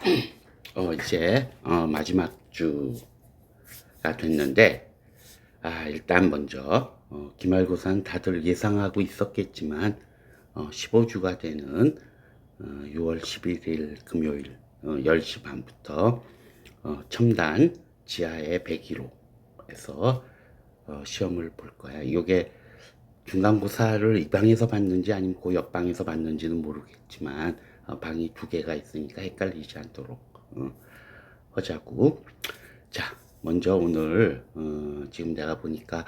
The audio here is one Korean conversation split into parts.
이제 마지막 주가 됐는데, 일단 먼저 기말고사는 다들 예상하고 있었겠지만 15주가 되는 6월 11일 금요일 10시 반부터 첨단 지하의 101호에서 시험을 볼 거야. 이게 중간고사를 이 방에서 봤는지 아니면 그 옆방에서 봤는지는 모르겠지만 방이 두 개가 있으니까 헷갈리지 않도록 하자고. 자, 먼저 오늘 지금 내가 보니까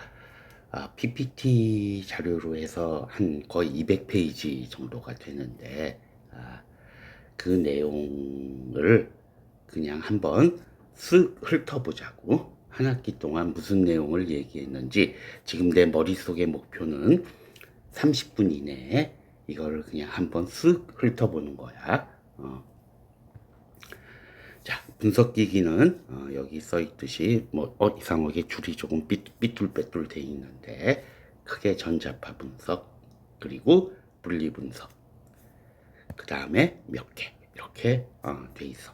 PPT 자료로 해서 한 거의 200페이지 정도가 되는데 그 내용을 그냥 한번 쓱 훑어보자고. 한 학기 동안 무슨 내용을 얘기했는지. 지금 내 머릿속의 목표는 30분 이내에 이거를 그냥 한번 쓱 훑어보는 거야. 자, 분석기기는 여기 써 있듯이 이상하게 줄이 조금 삐뚤빼뚤 돼 있는데, 크게 전자파 분석, 그리고 분리 분석, 그 다음에 몇 개 이렇게 돼 있어.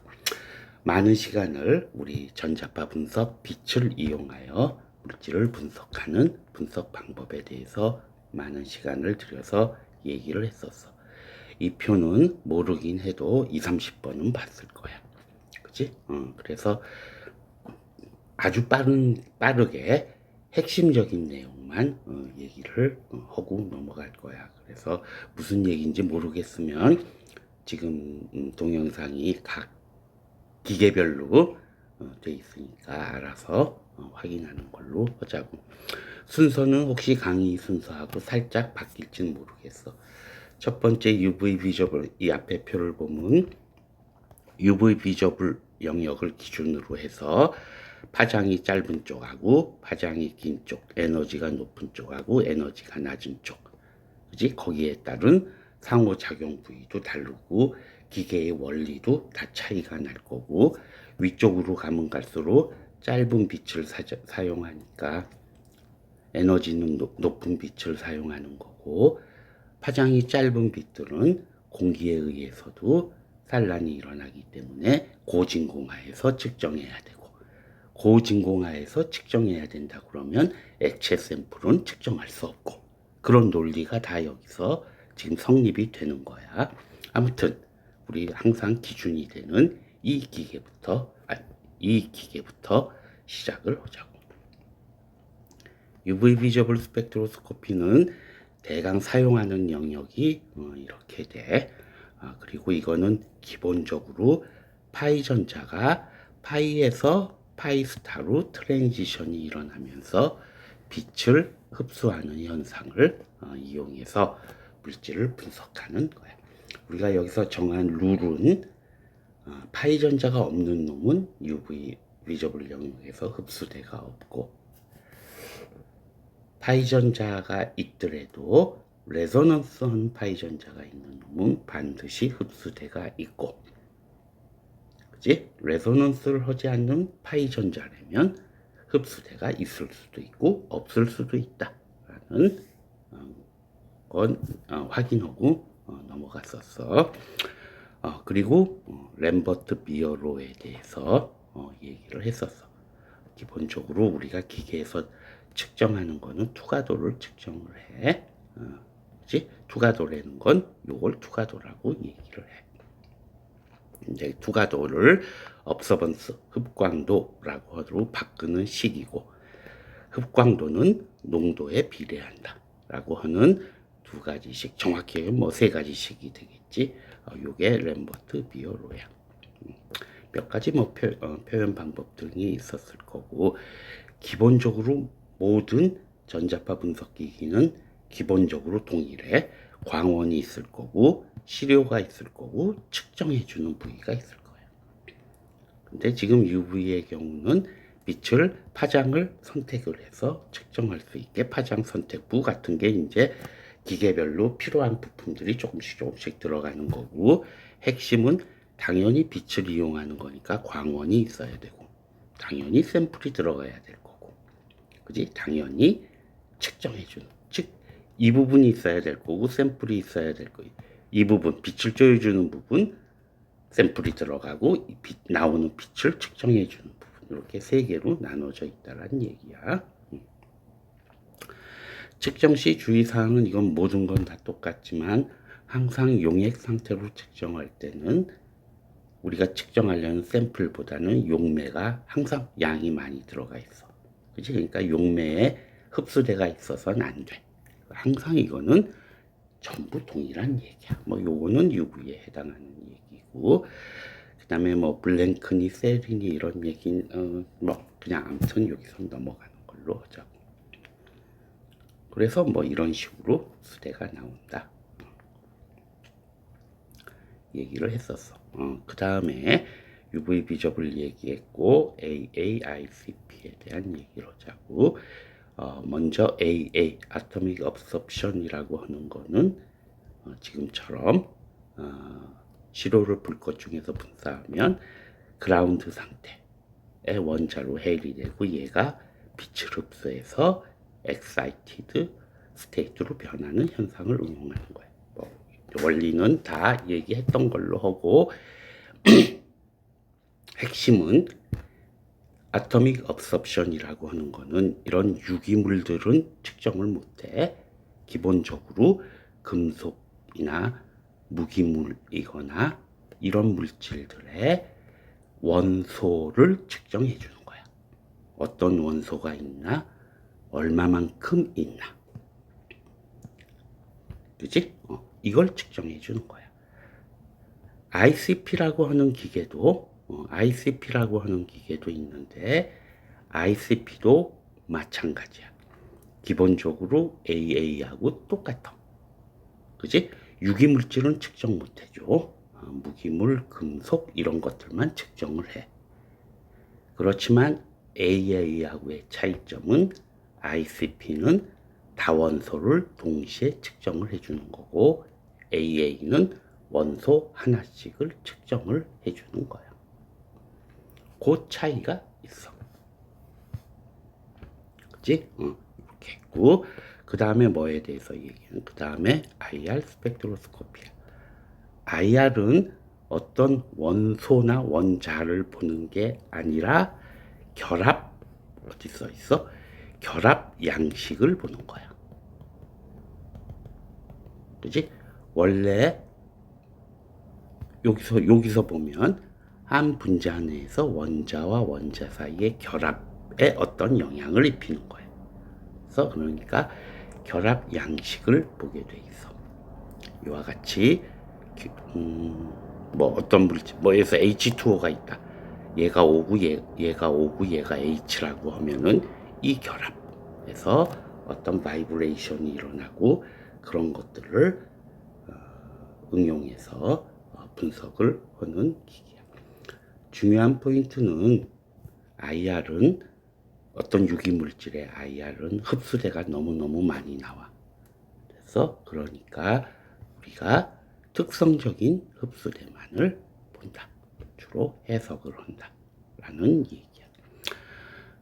많은 시간을 우리 전자파 분석 빛을 이용하여 물질을 분석하는 분석 방법에 대해서 많은 시간을 들여서 얘기를 했었어. 이 표는 모르긴 해도 2, 30번은 봤을 거야. 그치? 그래서 아주 빠르게 핵심적인 내용만 얘기를 하고 넘어갈 거야. 그래서 무슨 얘기인지 모르겠으면 지금 동영상이 각 기계별로 돼 있으니까 알아서 확인하는 걸로 하자고. 순서는 혹시 강의 순서하고 살짝 바뀔지는 모르겠어. 첫 번째 UV 비저블, 이 앞에 표를 보면 UV 비저블 영역을 기준으로 해서 파장이 짧은 쪽하고 파장이 긴 쪽, 에너지가 높은 쪽하고 에너지가 낮은 쪽, 그지? 거기에 따른 상호작용 부위도 다르고 기계의 원리도 다 차이가 날 거고, 위쪽으로 가면 갈수록 짧은 빛을 사용하니까 에너지는 높은 빛을 사용하는 거고, 파장이 짧은 빛들은 공기에 의해서도 산란이 일어나기 때문에 고진공하에서 측정해야 되고, 고진공하에서 측정해야 된다 그러면 액체 샘플은 측정할 수 없고, 그런 논리가 다 여기서 지금 성립이 되는 거야. 아무튼 우리 항상 기준이 되는 이 기계부터 시작을 하자고. UV 비저블 스펙트로스코피는 대강 사용하는 영역이 이렇게 돼. 그리고 이거는 기본적으로 파이 전자가 파이에서 파이스타로 트랜지션이 일어나면서 빛을 흡수하는 현상을 이용해서 물질을 분석하는 거야. 우리가 여기서 정한 룰은 파이 전자가 없는 놈은 UV 비저블 영역에서 흡수대가 없고, 파이 전자가 있더라도 레조넌스한 파이 전자가 있는 놈은 반드시 흡수대가 있고, 그지? 레조넌스를 하지 않는 파이 전자라면 흡수대가 있을 수도 있고 없을 수도 있다라는 건 확인하고 넘어갔었어. 그리고 램버트 비어로에 대해서 얘기를 했었어. 기본적으로 우리가 기계에서 측정하는 거는 투과도를 측정을 해. 그치? 투과도라는 건 요걸 투과도라고 얘기를 해. 이제 투과도를 observance, 흡광도라고 하도록 바꾸는 식이고, 흡광도는 농도에 비례한다 라고 하는 두 가지씩, 정확히 뭐 세 가지씩이 되겠지. 요게 램버트 비어로야. 몇 가지 뭐 표현 방법 등이 있었을 거고, 기본적으로 모든 전자파 분석기기는 기본적으로 동일해. 광원이 있을 거고 시료가 있을 거고 측정해주는 부위가 있을 거예요. 근데 지금 UV의 경우는 빛을 파장을 선택을 해서 측정할 수 있게 파장 선택부 같은 게 이제 기계별로 필요한 부품들이 조금씩 들어가는 거고, 핵심은 당연히 빛을 이용하는 거니까 광원이 있어야 되고, 당연히 샘플이 들어가야 될 거고, 그지? 당연히 측정해주는, 즉 이 부분이 있어야 될 거고 샘플이 있어야 될 거예요. 이 부분, 빛을 쪼여주는 부분, 샘플이 들어가고 나오는 빛을 측정해 주는 부분, 이렇게 세 개로 나눠져 있다는 얘기야. 측정 시 주의사항은 이건 모든 건 다 똑같지만 항상 용액 상태로 측정할 때는 우리가 측정하려는 샘플보다는 용매가 항상 양이 많이 들어가 있어. 그치? 그러니까 용매에 흡수대가 있어서는 안 돼. 항상 이거는 전부 동일한 얘기야. 뭐 요거는 UV에 해당하는 얘기고, 그 다음에 뭐 블랭크니, 세리니 이런 얘기는 뭐 그냥 아무튼 여기서 넘어가는 걸로 하자고. 그래서 뭐 이런 식으로 수대가 나온다 얘기를 했었어. 그 다음에 UV 비접을 얘기했고 AAICP에 대한 얘기를 하자고. 먼저 AA, Atomic Absorption이라고 하는 거는 지금처럼 시로를 불꽃 중에서 분사하면 그라운드 상태의 원자로 해일이 되고 얘가 빛을 흡수해서 excited state로 변하는 현상을 응용하는 거예요. 원리는 다 얘기했던 걸로 하고 핵심은 아토믹 업섭션이라고 하는 거는 이런 유기물들은 측정을 못해. 기본적으로 금속이나 무기물이거나 이런 물질들의 원소를 측정해 주는 거야. 어떤 원소가 있나, 얼마만큼 있나, 그치? 이걸 측정해 주는 거야. ICP라고 하는 기계도 있는데 ICP도 마찬가지야. 기본적으로 AA하고 똑같아. 그치? 유기물질은 측정 못 해줘. 무기물, 금속 이런 것들만 측정을 해. 그렇지만 AA하고의 차이점은 ICP는 다원소를 동시에 측정을 해주는 거고 AA는 원소 하나씩을 측정을 해주는 거야. 그 차이가 있어. 그치? 이렇게 했고, 그 다음에 뭐에 대해서 얘기하는? 그 다음에 IR 스펙트로스코피야. IR은 어떤 원소나 원자를 보는 게 아니라 결합, 어디 써 있어? 결합 양식을 보는 거야. 그치? 원래 여기서 보면 한 분자 내에서 원자와 원자 사이의 결합에 어떤 영향을 입히는 거예요. 그래서 그러니까 결합 양식을 보게 돼 있어. 이와 같이 뭐 어떤 물질, 뭐에서 H2O가 있다. 얘가 O고 얘가 H라고 하면은 이 결합에서 어떤 바이브레이션이 일어나고 그런 것들을 응용해서 분석을 하는 기기야. 중요한 포인트는 IR은 어떤 유기물질의 IR은 흡수대가 너무너무 많이 나와. 그래서 그러니까 우리가 특성적인 흡수대만을 본다. 주로 해석을 한다. 라는 얘기야.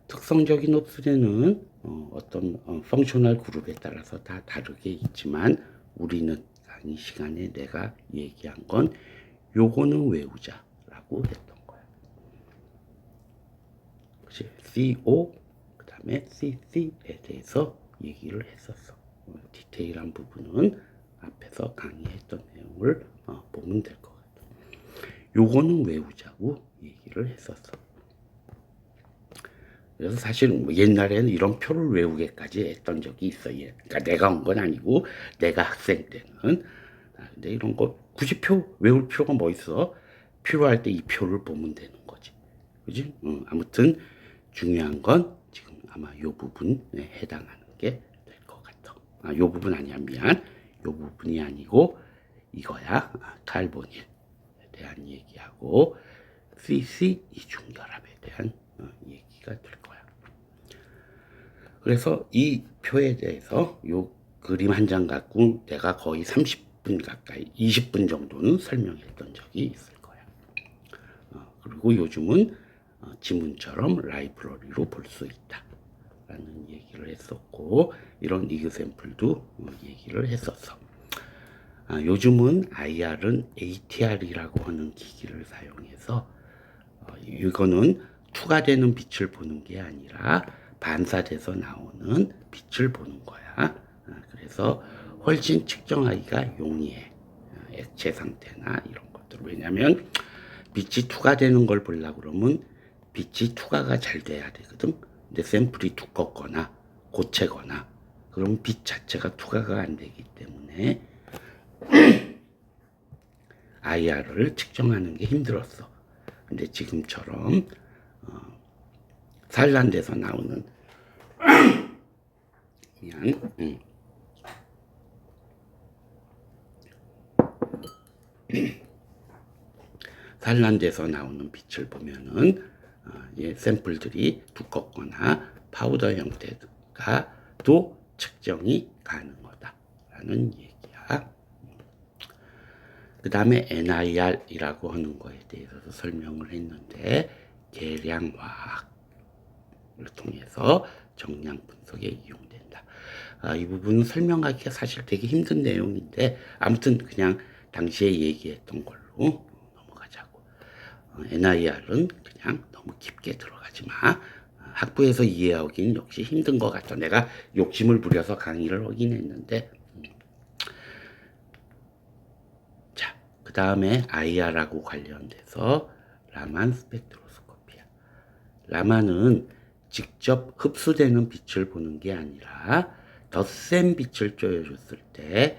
특성적인 흡수대는 어떤 펑셔널 그룹에 따라서 다 다르게 있지만 우리는 이 시간에 내가 얘기한 건 요거는 외우자라고 했던 거야. 그치? CO 그 다음에 CC에 대해서 얘기를 했었어. 디테일한 부분은 앞에서 강의했던 내용을 보면 될 것 같아. 요거는 외우자고 얘기를 했었어. 그래서 사실 옛날에는 이런 표를 외우게까지 했던 적이 있어. 그러니까 내가 온 건 아니고 내가 학생 때는. 근데 이런 거 굳이 표 외울 필요가 뭐 있어? 필요할 때 이 표를 보면 되는 거지. 그지? 아무튼 중요한 건 지금 아마 요 부분에 해당하는 게 될 것 같아. 요 부분 아니야. 미안. 요 부분이 아니고 이거야. 칼보닐에 대한 얘기하고 CC 이중결합에 대한 얘기가 될 거야. 그래서 이 표에 대해서 요 그림 한 장 갖고 내가 거의 30분 가까이 20분 정도는 설명했던 적이 있을 거야. 그리고 요즘은 지문처럼 라이브러리로 볼 수 있다 라는 얘기를 했었고 이런 이그샘플도 얘기를 했었어. 요즘은 IR은 ATR이라고 하는 기기를 사용해서 이거는 투과되는 빛을 보는 게 아니라 반사돼서 나오는 빛을 보는 거야. 그래서 훨씬 측정하기가 용이해. 액체 상태나 이런 것들. 왜냐면 빛이 투과되는 걸 보려고 그러면 빛이 투과가 잘 돼야 되거든. 근데 샘플이 두껍거나 고체거나 그럼 빛 자체가 투과가 안 되기 때문에 IR을 측정하는 게 힘들었어. 근데 지금처럼 산란돼서 나오는 그냥 산란돼서 나오는 빛을 보면은 샘플들이 두껍거나 파우더 형태가 또 측정이 가능하다라는 얘기야. 그 다음에 NIR이라고 하는 거에 대해서도 설명을 했는데 계량화학을 통해서 정량 분석에 이용된다. 이 부분은 설명하기가 사실 되게 힘든 내용인데 아무튼 그냥 당시에 얘기했던 걸로 넘어가자고. NIR은 그냥 너무 깊게 들어가지 마. 학부에서 이해하기는 역시 힘든 것 같아. 내가 욕심을 부려서 강의를 하긴 했는데 그 다음에 IR하고 관련돼서 라만 스펙트로스코피야. 라만은 직접 흡수되는 빛을 보는 게 아니라 더 센 빛을 쪼여줬을 때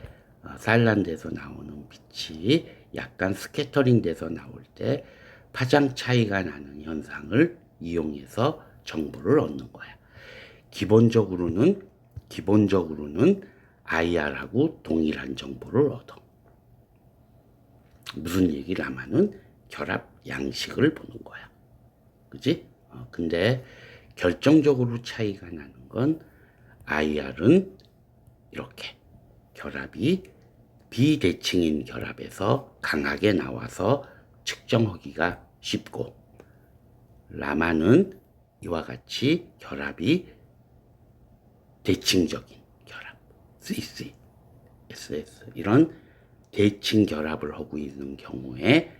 산란돼서 나오는 빛이 약간 스캐터링 돼서 나올 때 파장 차이가 나는 현상을 이용해서 정보를 얻는 거야. 기본적으로는 IR하고 동일한 정보를 얻어. 무슨 얘기를 하면은 결합 양식을 보는 거야. 그지? 근데 결정적으로 차이가 나는 건 IR은 이렇게 결합이 비대칭인 결합에서 강하게 나와서 측정하기가 쉽고 라만은 이와 같이 결합이 대칭적인 결합 CC, SS 이런 대칭 결합을 하고 있는 경우에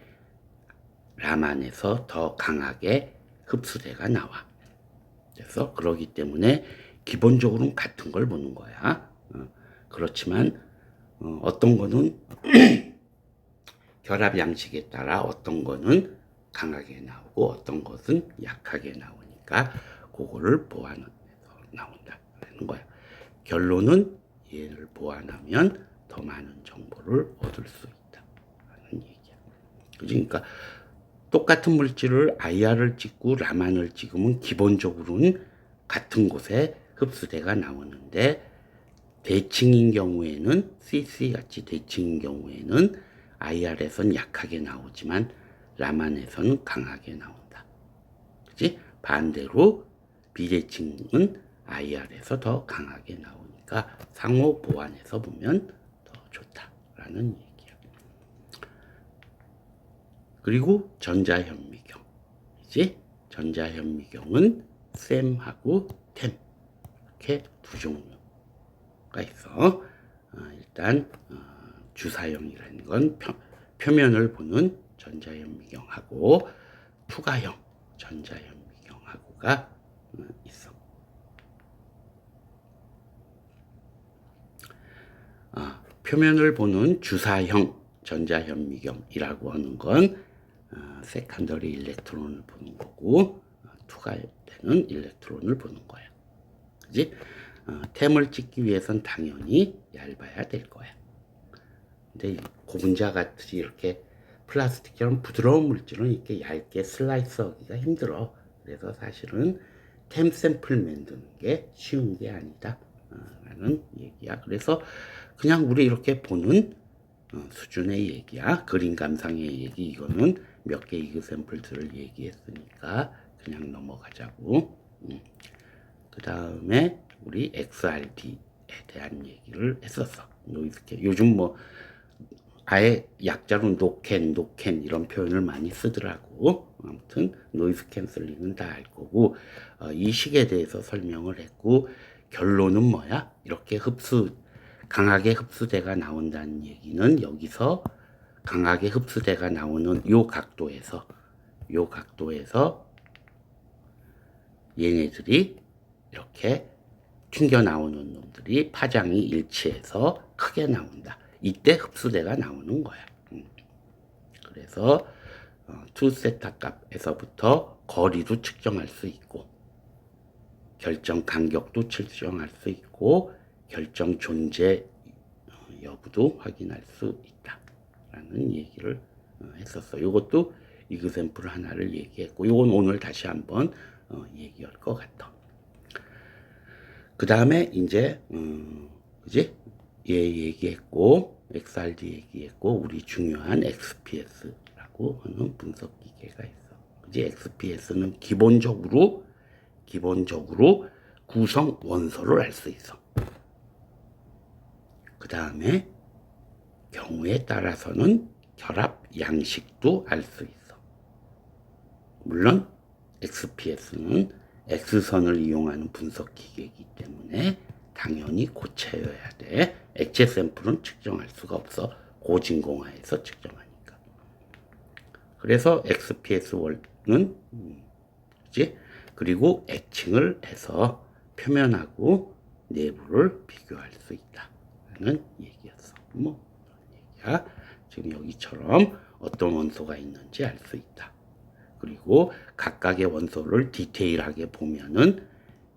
라만에서 더 강하게 흡수대가 나와. 그래서 그러기 때문에 기본적으로는 같은 걸 보는 거야. 그렇지만 어떤 거는 결합 양식에 따라 어떤 거는 강하게 나오고 어떤 것은 약하게 나오니까 그거를 보완해서 나온다는 거야. 결론은 얘를 보완하면 더 많은 정보를 얻을 수 있다는 얘기야. 그러니까 똑같은 물질을 IR을 찍고 라만을 찍으면 기본적으로는 같은 곳에 흡수대가 나오는데 대칭인 경우에는 CC 같이 대칭인 경우에는 IR에선 약하게 나오지만 라만에서는 강하게 나온다. 그치? 반대로 비대칭은 IR에서 더 강하게 나오니까 상호 보완해서 보면 더 좋다라는 얘기야. 그리고 전자현미경. 이제 전자현미경은 샘하고 템 이렇게 두 종류가 있어. 일단 주사형이라는 건 표면을 보는 전자현미경하고 투과형 전자현미경하고가 있어. 표면을 보는 주사형 전자현미경이라고 하는 건 세컨더리 일렉트론을 보는 거고 투과되는 일렉트론을 보는 거야. 그지? 템을 찍기 위해선 당연히 얇아야 될 거야. 근데 고분자 같이 이렇게 플라스틱처럼 부드러운 물질은 이렇게 얇게 슬라이스 하기가 힘들어. 그래서 사실은 템 샘플 만드는 게 쉬운 게 아니다 라는 얘기야. 그래서 그냥 우리 이렇게 보는 수준의 얘기야. 그림 감상의 얘기. 이거는 몇 개 이그 샘플들을 얘기했으니까 그냥 넘어가자고. 그 다음에 우리 XRD에 대한 얘기를 했었어. 노이즈 요즘 뭐 아예 약자로 노캔 이런 표현을 많이 쓰더라고. 아무튼 노이즈 캔슬링은 다 알 거고 이 식에 대해서 설명을 했고 결론은 뭐야? 이렇게 강하게 흡수대가 나온다는 얘기는 여기서 강하게 흡수대가 나오는 요 각도에서 얘네들이 이렇게 튕겨 나오는 놈들이 파장이 일치해서 크게 나온다. 이때 흡수대가 나오는 거야. 그래서 투세타 값에서부터 거리도 측정할 수 있고 결정 간격도 측정할 수 있고 결정 존재 여부도 확인할 수 있다 라는 얘기를 했었어. 이것도 이그샘플 하나를 얘기했고 이건 오늘 다시 한번 얘기할 것 같아. 그 다음에 이제 그지? 얘 얘기했고 XRD 얘기했고 우리 중요한 XPS라고 하는 분석 기계가 있어. 그지? XPS는 기본적으로 구성 원소를 알 수 있어. 그 다음에 경우에 따라서는 결합 양식도 알 수 있어. 물론 XPS는 X선을 이용하는 분석 기계이기 때문에 당연히 고체여야 돼. 액체 샘플은 측정할 수가 없어. 고진공화에서 측정하니까. 그래서 XPS1은 그치? 그리고 애칭을 해서 표면하고 내부를 비교할 수 있다는 얘기였어. 뭐 얘기야. 지금 여기처럼 어떤 원소가 있는지 알 수 있다. 그리고 각각의 원소를 디테일하게 보면은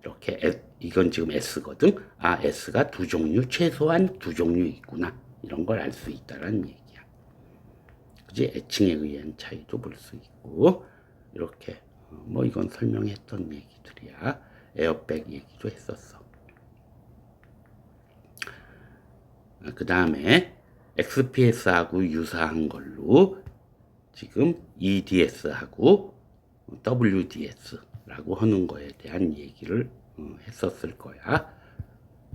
이렇게 이건 지금 S거든. 아, S가 두 종류, 최소한 두 종류 있구나. 이런 걸 알 수 있다는 얘기야. 그지? 애칭에 의한 차이도 볼 수 있고 이렇게 뭐 이건 설명했던 얘기들이야. 에어백 얘기도 했었어. 그 다음에 XPS하고 유사한 걸로 지금 EDS하고 WDS라고 하는 거에 대한 얘기를 했었을 거야.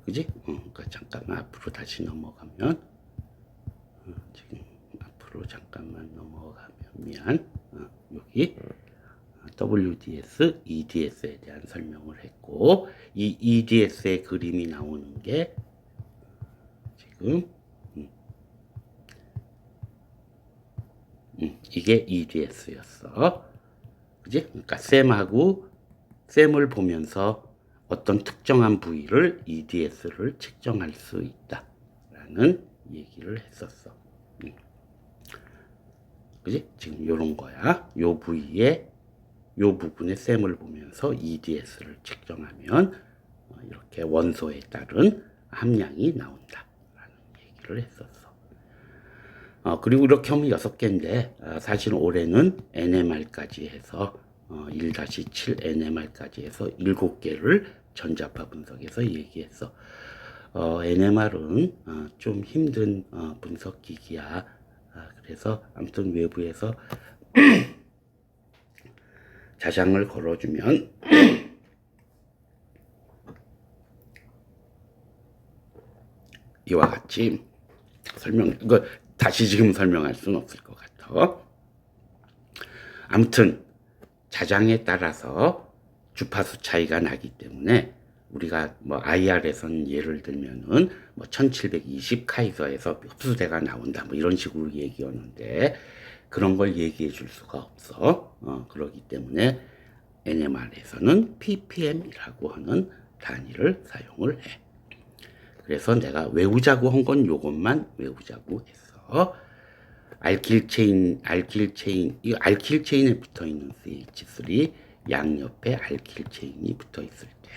그지? 그러니까 잠깐만 앞으로 다시 넘어가면 지금 앞으로 잠깐만 넘어가면 미안. 여기 WDS, EDS에 대한 설명을 했고 이 EDS의 그림이 나오는 게 지금 이게 EDS였어. 그지? 그러니까 셈을 보면서 어떤 특정한 부위를 EDS를 측정할 수 있다라는 얘기를 했었어. 그지? 지금 요런 거야. 요 부위에 요 부분의 셈을 보면서 EDS를 측정하면 이렇게 원소에 따른 함량이 나온다라는 얘기를 했었어. 그리고 이렇게 하면 6개인데 사실 올해는 NMR까지 해서 1-7 NMR까지 해서 7개를 전자파 분석에서 얘기했어. NMR은 좀 힘든 분석 기기야. 그래서 아무튼 외부에서 자장을 걸어주면 이와 같이 이거 다시 지금 설명할 수는 없을 것 같아. 아무튼 자장에 따라서 주파수 차이가 나기 때문에 우리가 뭐 IR에서는 예를 들면은 뭐 1720 카이저에서 흡수대가 나온다 뭐 이런 식으로 얘기하는데 그런 걸 얘기해 줄 수가 없어. 그러기 때문에 NMR에서는 ppm이라고 하는 단위를 사용을 해. 그래서 내가 외우자고 한 건 요것만 외우자고 했어. 알킬 체인에 붙어 있는 CH3 양옆에 알킬 체인이 붙어 있을 때.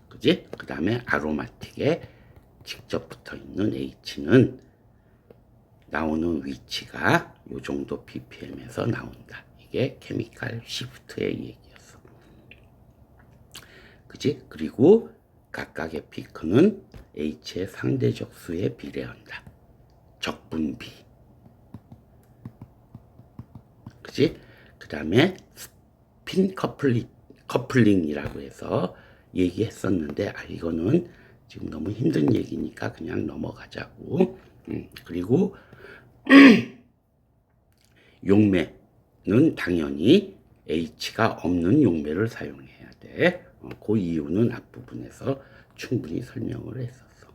그지? 그 다음에 아로마틱에 직접 붙어 있는 H는 나오는 위치가 요 정도 ppm에서 나온다. 이게 케미칼 시프트의 얘기였어. 그지? 그리고 각각의 피크는 H의 상대적 수에 비례한다. 적분비. 그지? 그 다음에 스핀 커플링이라고 해서 얘기했었는데 이거는 지금 너무 힘든 얘기니까 그냥 넘어가자고. 그리고 용매는 당연히 H가 없는 용매를 사용해야 돼. 그 이유는 앞부분에서 충분히 설명을 했었어.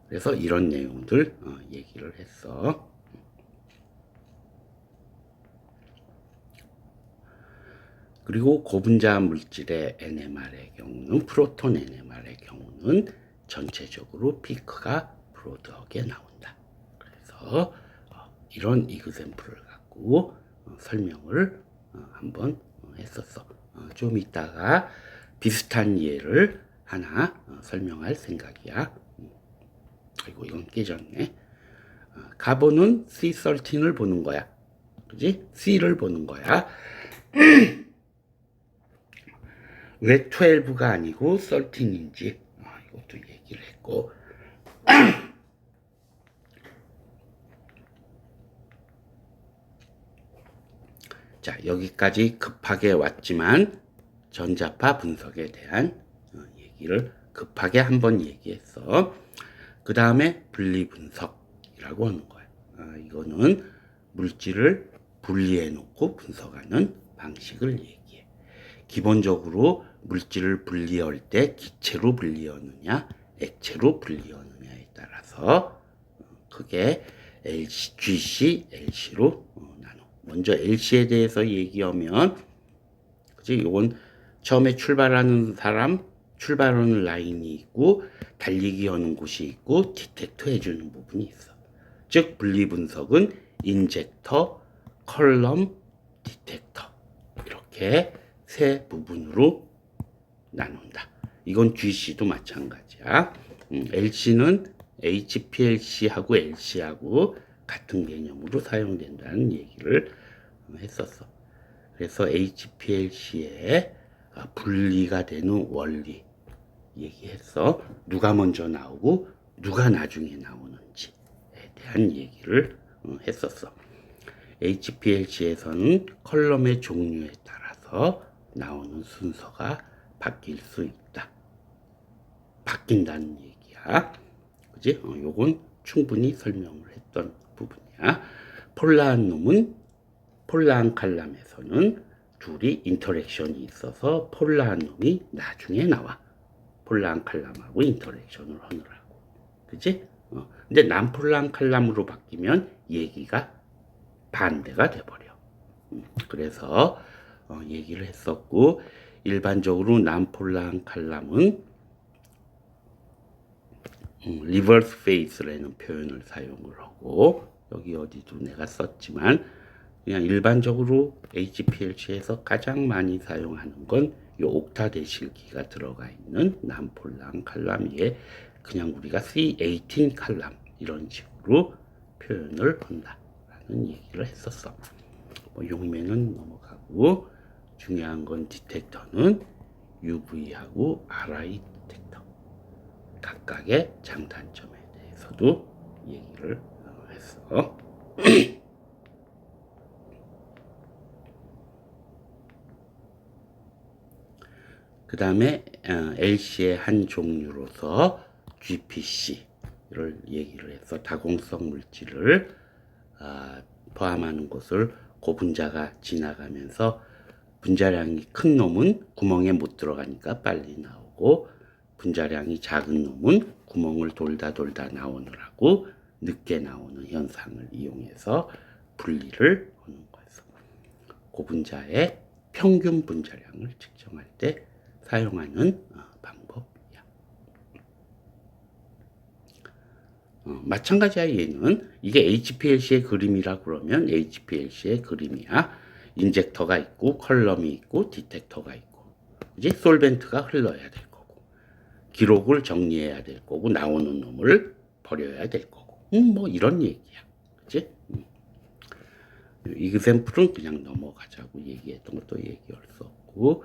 그래서 이런 내용들 얘기를 했어. 그리고 고분자 물질의 NMR의 경우는 프로톤 NMR의 경우는 전체적으로 피크가 브로드하게 나온다. 그래서 이런 이그샘플을 갖고 설명을 한번 했었어. 좀 이따가 비슷한 예를 하나 설명할 생각이야. 아이고 이건 깨졌네. 가본은 C13을 보는 거야. 그지? C를 보는 거야. 왜 12가 아니고 13인지 이것도 얘기를 했고 자 여기까지 급하게 왔지만 전자파 분석에 대한 얘기를 급하게 한번 얘기했어. 그 다음에 분리분석이라고 하는 거야. 이거는 물질을 분리해 놓고 분석하는 방식을 얘기해. 기본적으로 물질을 분리할 때 기체로 분리하느냐 액체로 분리하느냐에 따라서 그게 LC, GC, LC로 나눠. 먼저 LC에 대해서 얘기하면 그치? 이건 처음에 출발하는 사람 출발하는 라인이 있고 달리기 하는 곳이 있고 디텍터 해주는 부분이 있어. 즉 분리분석은 인젝터, 컬럼, 디텍터 이렇게 세 부분으로 나눈다. 이건 GC도 마찬가지야. LC는 HPLC하고 LC하고 같은 개념으로 사용된다는 얘기를 했었어. 그래서 HPLC에 분리가 되는 원리 얘기했어. 누가 먼저 나오고 누가 나중에 나오는지에 대한 얘기를 했었어. HPLC에서는 컬럼의 종류에 따라서 나오는 순서가 바뀔 수 있다. 바뀐다는 얘기야. 그지? 요건 충분히 설명을 했던 부분이야. 폴라한 놈은 폴라한 칼럼에서는 둘이 인터랙션이 있어서 폴라한 놈이 나중에 나와. 폴라한 칼럼하고 인터랙션을 하느라고. 그치? 근데 난폴라한 칼럼으로 바뀌면 얘기가 반대가 돼버려. 그래서 얘기를 했었고 일반적으로 난폴라한 칼럼은 리버스 페이스라는 표현을 사용을 하고 여기 어디도 내가 썼지만 그냥 일반적으로 HPLC에서 가장 많이 사용하는 건 이 옥타대실기가 들어가 있는 난폴라한 칼럼에 그냥 우리가 C18 칼럼 이런 식으로 표현을 한다라는 얘기를 했었어. 용매는 넘어가고 중요한 건 디텍터는 UV하고 RI 디텍터 각각의 장단점에 대해서도 얘기를 했어. 그 다음에 LC의 한 종류로서 GPC를 얘기를 해서 다공성 물질을 포함하는 것을 고분자가 지나가면서 분자량이 큰 놈은 구멍에 못 들어가니까 빨리 나오고 분자량이 작은 놈은 구멍을 돌다 나오느라고 늦게 나오는 현상을 이용해서 분리를 하는 거였어. 고분자의 평균 분자량을 측정할 때 사용하는 방법이야. 마찬가지야. 얘는 이게 HPLC의 그림이라 그러면 HPLC의 그림이야. 인젝터가 있고 컬럼이 있고 디텍터가 있고 이제 솔벤트가 흘러야 될 거고 기록을 정리해야 될 거고 나오는 놈을 버려야 될 거고 뭐 이런 얘기야. 그치? 이그샘플은 그냥 넘어가자고 얘기했던 것도 얘기할 수 없고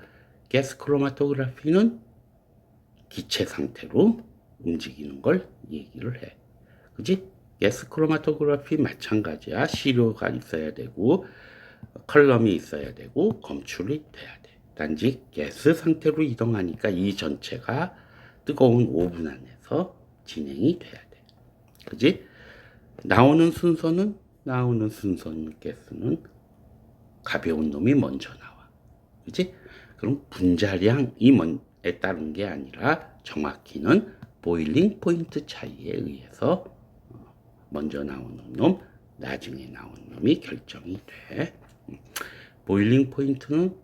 가스 크로마토그래피는 기체 상태로 움직이는 걸 얘기를 해. 그지? 가스 크로마토그래피 마찬가지야. 시료가 있어야 되고 컬럼이 있어야 되고 검출이 돼야 돼. 단지 가스 상태로 이동하니까 이 전체가 뜨거운 오븐 안에서 진행이 돼야 돼. 그지? 나오는 순서는 가스는 가벼운 놈이 먼저 나와. 그지? 그럼 분자량이 에 따른 게 아니라 정확히는 보일링 포인트 차이에 의해서 먼저 나오는 놈, 나중에 나오는 놈이 결정이 돼. 보일링 포인트는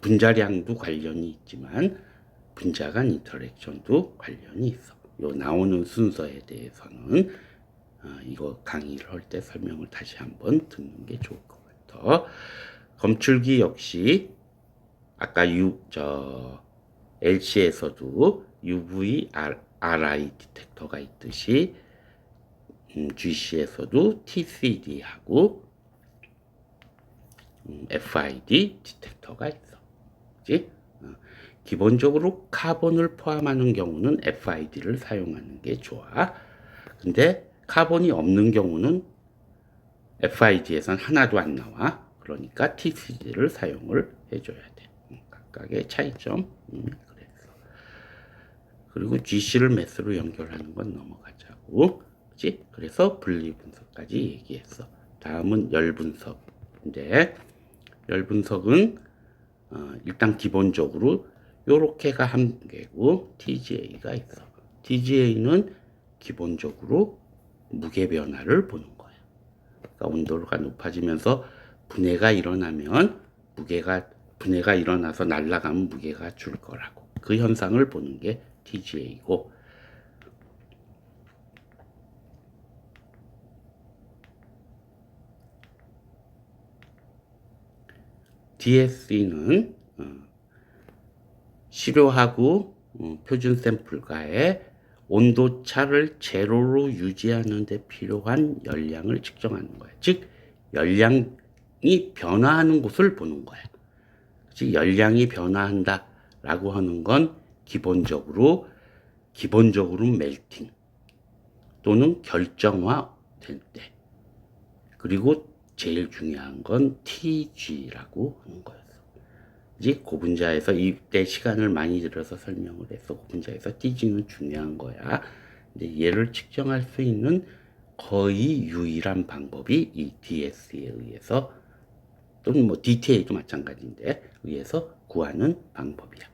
분자량도 관련이 있지만 분자 간 인터랙션도 관련이 있어. 요 나오는 순서에 대해서는 이거 강의를 할 때 설명을 다시 한번 듣는 게 좋을 것 같아. 검출기 역시 아까 LC에서도 UV, RI 디텍터가 있듯이 GC에서도 TCD하고 FID 디텍터가 있어. 그치? 기본적으로 카본을 포함하는 경우는 FID를 사용하는 게 좋아. 근데 카본이 없는 경우는 FID에선 하나도 안 나와. 그러니까 TCD를 사용을 해줘야 돼. 각각의 차이점. 그래서. 그리고 GC를 매스로 연결하는 건 넘어가자고. 그치? 그래서 분리 분석까지 얘기했어. 다음은 열 분석인데, 열 분석은 일단 기본적으로 요렇게가 한 개고 TGA가 있어. TGA는 기본적으로 무게 변화를 보는 거야. 그러니까 온도가 높아지면서 분해가 일어나면 분해가 일어나서 날아가면 무게가 줄 거라고. 그 현상을 보는 게 TGA고, DSC는 시료하고 표준 샘플과의 온도 차를 제로로 유지하는 데 필요한 열량을 측정하는 거야. 즉 열량이 변화하는 곳을 보는 거야. 즉 열량이 변화한다라고 하는 건 기본적으로 멜팅 또는 결정화 될 때, 그리고 제일 중요한 건 TG라고 하는 거였어. 이제 고분자에서 이때 시간을 많이 들여서 설명을 했어. 고분자에서 TG는 중요한 거야. 근데 얘를 측정할 수 있는 거의 유일한 방법이 이 DS에 의해서, 또는 뭐 DTA도 마찬가지인데 의해서 구하는 방법이야.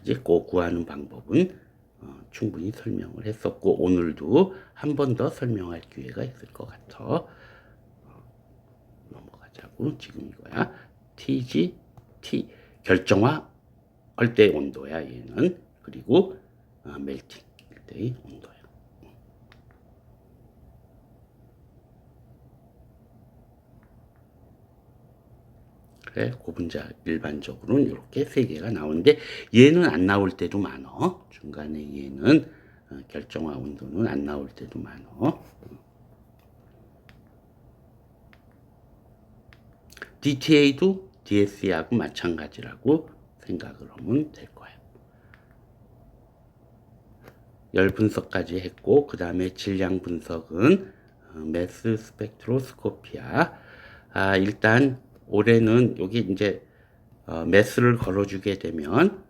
이제 그 구하는 방법은 충분히 설명을 했었고, 오늘도 한 번 더 설명할 기회가 있을 것 같아. 넘어가자고. 지금 이거야. TG, T 결정화 할 때 온도야 얘는. 그리고 멜팅 할 때의 온도야. 그래, 고분자 일반적으로는 이렇게 세 개가 나오는데 얘는 안 나올 때도 많어. 중간에 얘는 결정화 온도는 안 나올 때도 많어. DTA도 DSC하고 마찬가지라고 생각을 하면 될 거야. 열 분석까지 했고, 그 다음에 질량 분석은 매스 스펙트로스코피야. 일단 올해는 여기 이제 매스를 걸어주게 되면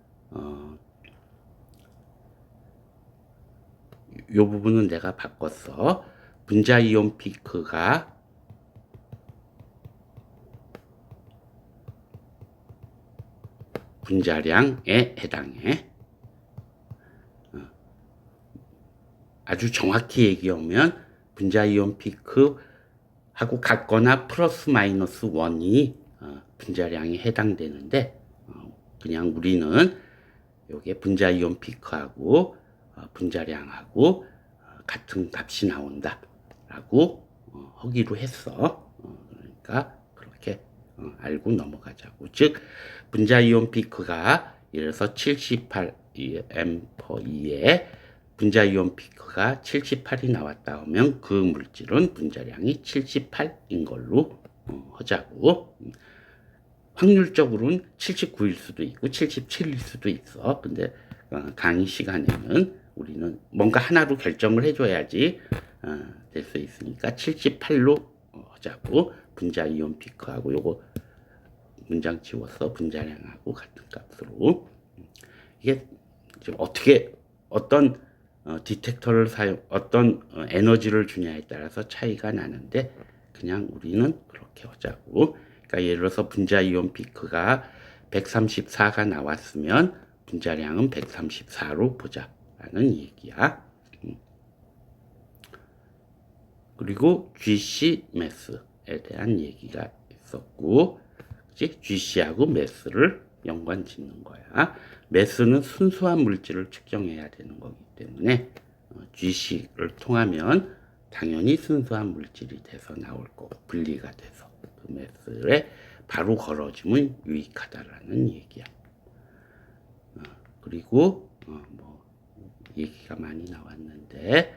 요 부분은 내가 바꿨어. 분자 이온 피크가 분자량에 해당해. 아주 정확히 얘기하면 분자 이온 피크하고 같거나 플러스 마이너스 1이 분자량에 해당되는데, 그냥 우리는 요게 분자 이온 피크하고 분자량하고 같은 값이 나온다 라고 하기로 했어. 그러니까 그렇게 알고 넘어가자고. 즉 분자 이온 피크가 예를 들어서 78 m/2에 분자 이온 피크가 78이 나왔다 하면 그 물질은 분자량이 78인 걸로 하자고. 확률적으로는 79일 수도 있고 77일 수도 있어. 근데 강의 시간에는 우리는 뭔가 하나로 결정을 해줘야지 될 수 있으니까 78로 하자고. 분자 이온 피크하고 요거 문장 지워서 분자량하고 같은 값으로. 이게 지금 어떤 디텍터를 어떤 에너지를 주냐에 따라서 차이가 나는데 그냥 우리는 그렇게 하자고. 그러니까 예를 들어서 분자 이온 피크가 134가 나왔으면 분자량은 134로 보자 라는 얘기야. 그리고 GC 매스에 대한 얘기가 있었고, 그치? GC하고 매스를 연관 짓는 거야. 매스는 순수한 물질을 측정해야 되는 거기 때문에 GC를 통하면 당연히 순수한 물질이 돼서 나올 거고, 분리가 돼서 그 매스에 바로 걸어주면 유익하다라는 얘기야. 그리고 뭐 얘기가 많이 나왔는데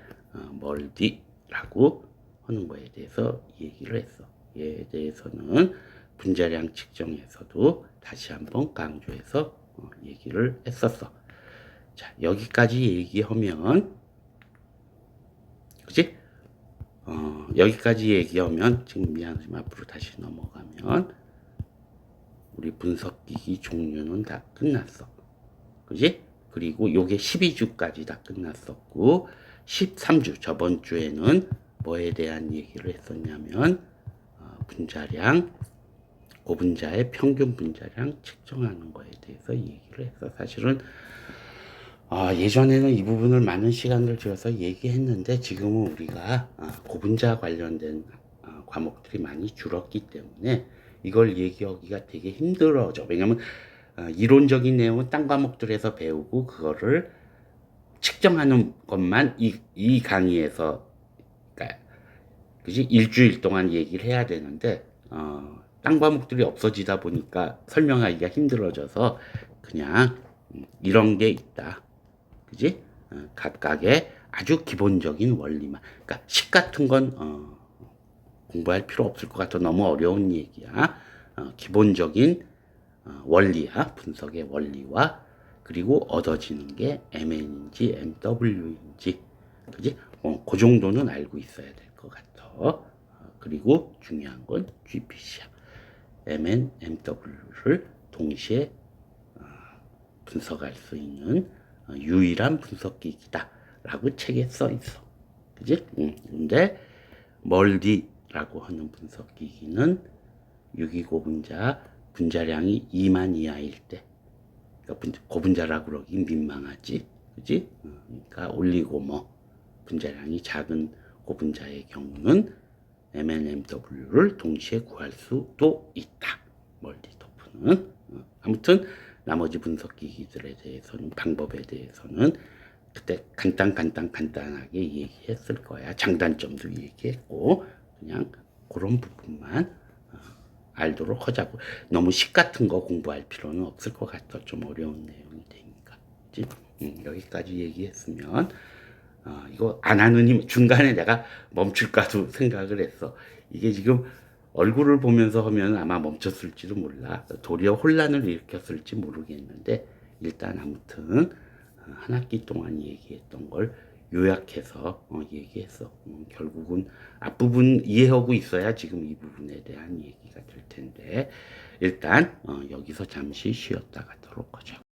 멀디라고 하는 거에 대해서 얘기를 했어. 얘에 대해서는 분자량 측정에서도 다시 한번 강조해서 얘기를 했었어. 자, 여기까지 얘기하면, 그치? 여기까지 얘기하면, 지금 미안하지만 앞으로 다시 넘어가면, 우리 분석기기 종류는 다 끝났어. 그지? 그리고 요게 12주까지 다 끝났었고, 13주, 저번 주에는 뭐에 대한 얘기를 했었냐면, 분자량, 고분자의 평균 분자량 측정하는 거에 대해서 얘기를 했어. 사실은 예전에는 이 부분을 많은 시간을 들여서 얘기했는데, 지금은 우리가 고분자 관련된 과목들이 많이 줄었기 때문에 이걸 얘기하기가 되게 힘들어져. 왜냐면 이론적인 내용은 딴 과목들에서 배우고 그거를 측정하는 것만 이 강의에서, 그러니까 그지? 일주일 동안 얘기를 해야 되는데 딴 과목들이 없어지다 보니까 설명하기가 힘들어져서 그냥 이런 게 있다. 그지? 각각의 아주 기본적인 원리만. 그러니까 식 같은 건 공부할 필요 없을 것 같아. 너무 어려운 얘기야. 기본적인 원리야. 분석의 원리와 그리고 얻어지는 게 MN인지 MW인지, 그지? 그 정도는 알고 있어야 될 것 같아. 그리고 중요한 건 GPC야. MN, MW를 동시에 분석할 수 있는 유일한 분석기기다 라고 책에 써 있어. 그지? 근데 멀디라고 하는 분석기기는 유기고분자 분자량이 2만 이하일 때, 그러니까 고분자라고 그러기 민망하지. 그지? 그러니까 올리고모 분자량이 작은 고분자의 경우는 MNMW를 동시에 구할 수도 있다. 멀티도프는. 아무튼 나머지 분석기기들에 대해서는, 방법에 대해서는 그때 간단하게 얘기했을 거야. 장단점도 얘기했고, 그냥 그런 부분만 알도록 하자고. 너무 식 같은 거 공부할 필요는 없을 것 같아. 좀 어려운 내용이 되니까. 그치? 여기까지 얘기했으면 이거 안 하는 힘, 중간에 내가 멈출까도 생각을 했어. 이게 지금 얼굴을 보면서 하면 아마 멈췄을지도 몰라. 도리어 혼란을 일으켰을지 모르겠는데, 일단 아무튼 한 학기 동안 얘기했던 걸 요약해서 얘기했어. 결국은 앞부분 이해하고 있어야 지금 이 부분에 대한 얘기가 될 텐데, 일단 여기서 잠시 쉬었다 가도록 하죠.